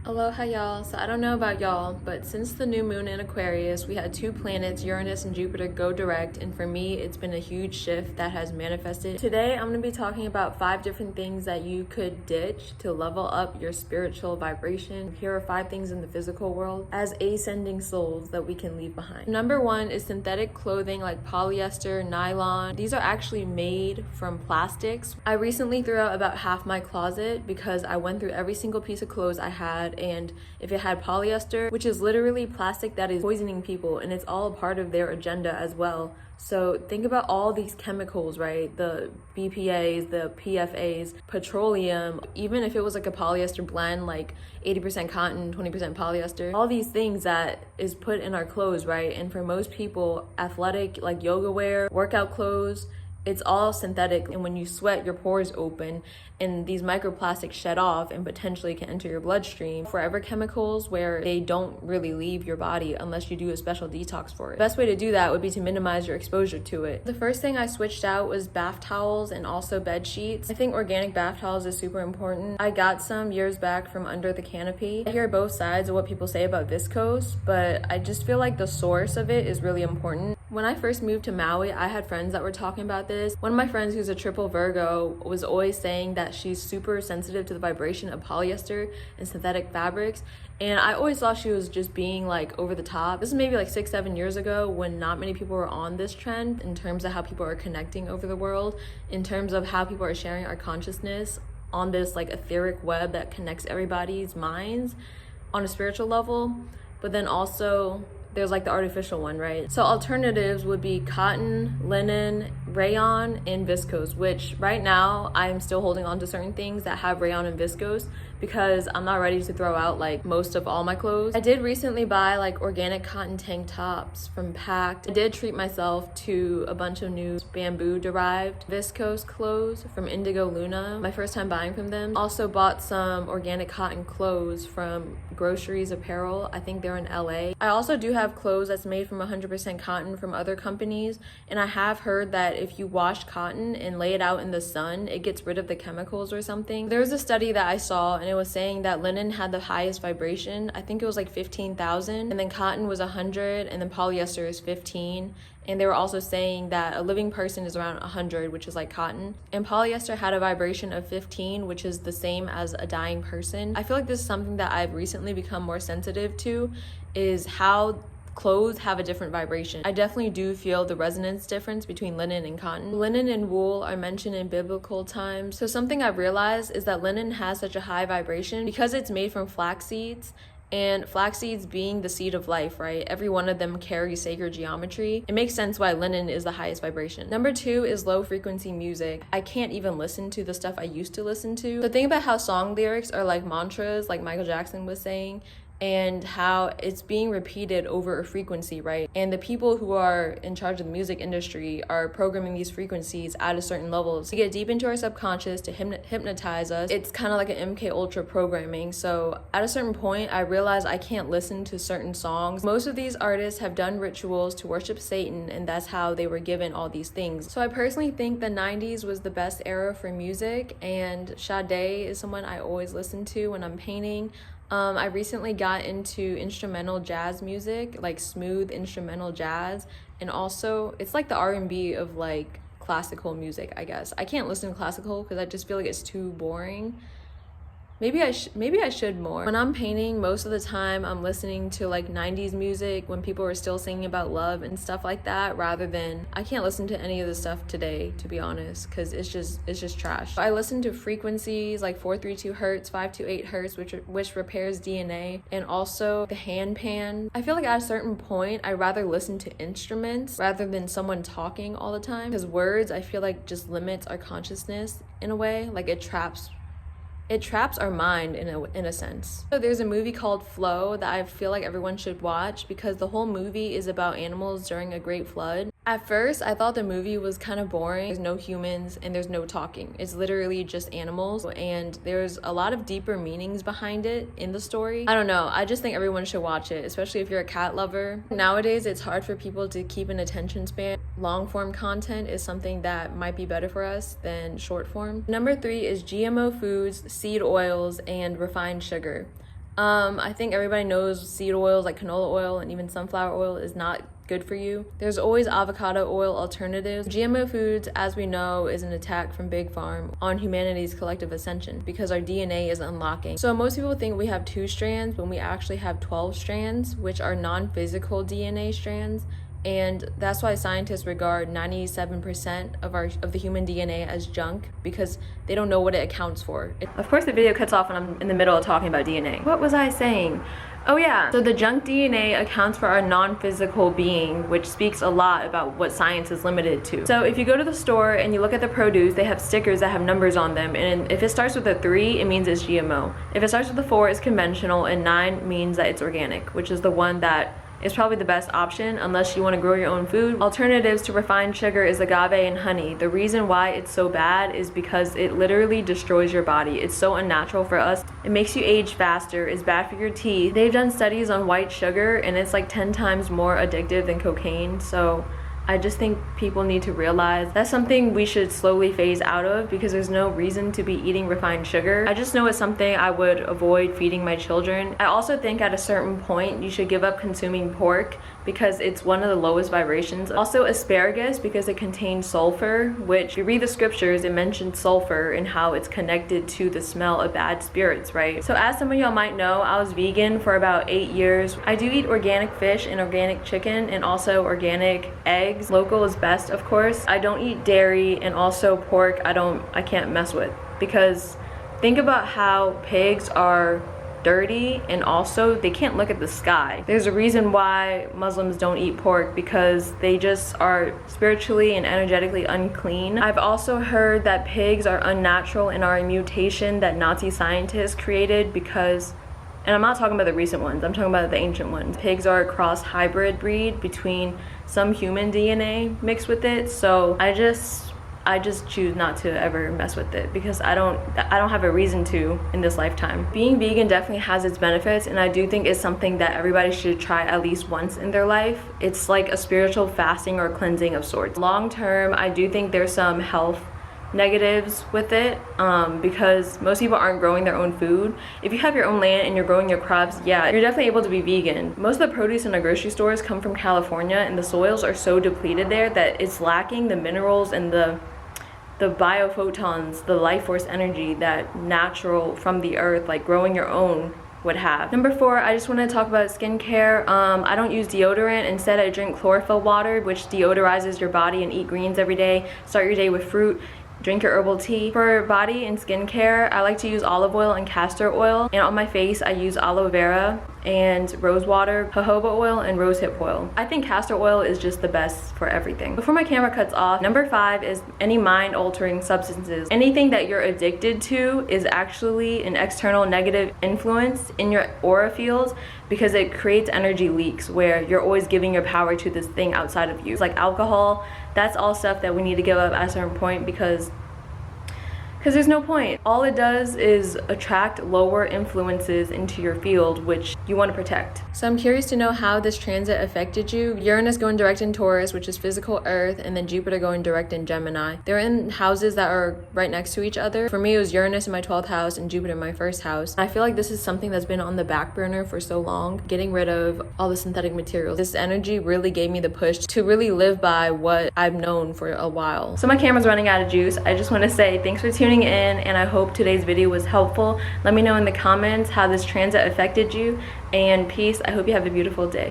Aloha y'all. So I don't know about y'all, but since the new moon in Aquarius, we had two planets, Uranus and Jupiter, go direct, and for me, it's been a huge shift that has manifested. Today, I'm going to be talking about 5 different things that you could ditch to level up your spiritual vibration. Here are 5 things in the physical world as ascending souls that we can leave behind. Number 1 is synthetic clothing like polyester, nylon. These are actually made from plastics. I recently threw out about half my closet because I went through every single piece of clothes I had, and if it had polyester, which is literally plastic that is poisoning people, and it's all a part of their agenda as well. So think about all these chemicals, right? The BPAs, the PFAs, petroleum, even if it was like a polyester blend, like 80% cotton, 20% polyester, all these things that is put in our clothes, right? And for most people, athletic, like yoga wear, workout clothes, it's all synthetic, and when you sweat, your pores open and these microplastics shed off and potentially can enter your bloodstream. Forever chemicals, where they don't really leave your body unless you do a special detox for it. The best way to do that would be to minimize your exposure to it. The first thing I switched out was bath towels and also bed sheets. I think organic bath towels is super important. I got some years back from Under the Canopy. I hear both sides of what people say about viscose, but I just feel like the source of it is really important. When I first moved to Maui, I had friends that were talking about this. One of my friends who's a triple Virgo was always saying that she's super sensitive to the vibration of polyester and synthetic fabrics. And I always thought she was just being like over the top. This is maybe like 6-7 years ago when not many people were on this trend in terms of how people are connecting over the world, in terms of how people are sharing our consciousness on this like etheric web that connects everybody's minds on a spiritual level. But then also there's like the artificial one, right? So alternatives would be cotton, linen, rayon, and viscose, which right now I'm still holding on to certain things that have rayon and viscose because I'm not ready to throw out like most of all my clothes. I did recently buy like organic cotton tank tops from Pact. I did treat myself to a bunch of new bamboo derived viscose clothes from Indigo Luna, my first time buying from them. Also bought some organic cotton clothes from Groceries Apparel. I think they're in LA. I also do have clothes that's made from 100% cotton from other companies, and I have heard that if you wash cotton and lay it out in the sun, it gets rid of the chemicals or something. There was a study that I saw and it was saying that linen had the highest vibration. I think it was like 15,000, and then cotton was 100, and then polyester is 15. And they were also saying that a living person is around 100, which is like cotton. And polyester had a vibration of 15, which is the same as a dying person. I feel like this is something that I've recently become more sensitive to, is how clothes have a different vibration. I definitely do feel the resonance difference between linen and cotton. Linen and wool are mentioned in biblical times. So something I've realized is that linen has such a high vibration because it's made from flax seeds. And flax seeds being the seed of life, right? Every one of them carries sacred geometry. It makes sense why linen is the highest vibration. Number 2 is low frequency music. I can't even listen to the stuff I used to listen to. So think about how song lyrics are like mantras, like Michael Jackson was saying, and how it's being repeated over a frequency, right? And the people who are in charge of the music industry are programming these frequencies at a certain level to get deep into our subconscious, to hypnotize us. It's kind of like an MK Ultra programming. So at a certain point, I realized I can't listen to certain songs. Most of these artists have done rituals to worship Satan, and that's how they were given all these things. So I personally think the 90s was the best era for music, and Sade is someone I always listen to when I'm painting. I recently got into instrumental jazz music, like smooth instrumental jazz, and also it's like the R&B of like classical music, I guess. I can't listen to classical because I just feel like it's too boring. Maybe I should more. When I'm painting, most of the time I'm listening to like 90s music when people are still singing about love and stuff like that, rather than, I can't listen to any of the stuff today, to be honest, because it's just trash. I listen to frequencies like 432 hertz, 528 hertz, which repairs DNA, and also the handpan. I feel like at a certain point I'd rather listen to instruments rather than someone talking all the time, because words I feel like just limits our consciousness in a way. Like it traps our mind in a sense. So there's a movie called Flow that I feel like everyone should watch because the whole movie is about animals during a great flood. At first, I thought the movie was kind of boring. There's no humans and there's no talking. It's literally just animals, and there's a lot of deeper meanings behind it in the story. I don't know. I just think everyone should watch it, especially if you're a cat lover. Nowadays, it's hard for people to keep an attention span. Long form content is something that might be better for us than short form. Number 3 is GMO foods, seed oils, and refined sugar. I think everybody knows seed oils like canola oil and even sunflower oil is not good for you. There's always avocado oil alternatives. GMO foods, as we know, is an attack from Big Farm on humanity's collective ascension because our DNA is unlocking. So most people think we have 2 strands when we actually have 12 strands, which are non-physical DNA strands. And that's why scientists regard 97% of the human DNA as junk, because they don't know what it accounts for. Of course, the video cuts off when I'm in the middle of talking about DNA. What was I saying? Oh yeah, so the junk DNA accounts for our non-physical being, which speaks a lot about what science is limited to. So if you go to the store and you look at the produce, they have stickers that have numbers on them, and if it starts with a 3, it means it's GMO. If it starts with a 4, it's conventional, and 9 means that it's organic, which is the one that is probably the best option unless you want to grow your own food. Alternatives to refined sugar is agave and honey. The reason why it's so bad is because it literally destroys your body. It's so unnatural for us. It makes you age faster, it's bad for your teeth. They've done studies on white sugar and it's like 10 times more addictive than cocaine. So I just think people need to realize that's something we should slowly phase out of, because there's no reason to be eating refined sugar. I just know it's something I would avoid feeding my children. I also think at a certain point you should give up consuming pork because it's one of the lowest vibrations. Also asparagus, because it contains sulfur, which if you read the scriptures, it mentions sulfur and how it's connected to the smell of bad spirits, right? So as some of y'all might know, I was vegan for about 8 years. I do eat organic fish and organic chicken and also organic eggs. Local is best, of course. I don't eat dairy, and also pork I can't mess with, because think about how pigs are dirty and also they can't look at the sky. There's a reason why Muslims don't eat pork, because they just are spiritually and energetically unclean. I've also heard that pigs are unnatural and are a mutation that Nazi scientists created because, and I'm not talking about the recent ones, I'm talking about the ancient ones. Pigs are a cross hybrid breed between some human DNA mixed with it. So I just choose not to ever mess with it because I don't have a reason to in this lifetime. Being vegan definitely has its benefits, and I do think it's something that everybody should try at least once in their life. It's like a spiritual fasting or cleansing of sorts. Long term, I do think there's some health negatives with it, because most people aren't growing their own food. If you have your own land and you're growing your crops, yeah, you're definitely able to be vegan. Most of the produce in the grocery stores come from California, and the soils are so depleted there that it's lacking the minerals and the biophotons, the life force energy that natural from the earth, like growing your own, would have. Number 4, I just want to talk about skincare. I don't use deodorant. Instead, I drink chlorophyll water, which deodorizes your body, and eat greens every day. Start your day with fruit. Drink your herbal tea. For body and skincare, I like to use olive oil and castor oil. And on my face, I use aloe vera and rose water, jojoba oil, and rosehip oil. I think castor oil is just the best for everything. Before my camera cuts off, number 5 is any mind-altering substances. Anything that you're addicted to is actually an external negative influence in your aura fields, because it creates energy leaks where you're always giving your power to this thing outside of you. It's like alcohol. That's all stuff that we need to give up at a certain point, because there's no point. All it does is attract lower influences into your field, which you want to protect. So I'm curious to know how this transit affected you. Uranus going direct in Taurus, which is physical Earth, and then Jupiter going direct in Gemini. They're in houses that are right next to each other. For me, it was Uranus in my 12th house and Jupiter in my 1st house. I feel like this is something that's been on the back burner for so long, getting rid of all the synthetic materials. This energy really gave me the push to really live by what I've known for a while. So my camera's running out of juice. I just want to say thanks for tuning in, and I hope today's video was helpful. Let me know in the comments how this transit affected you, and peace. I hope you have a beautiful day.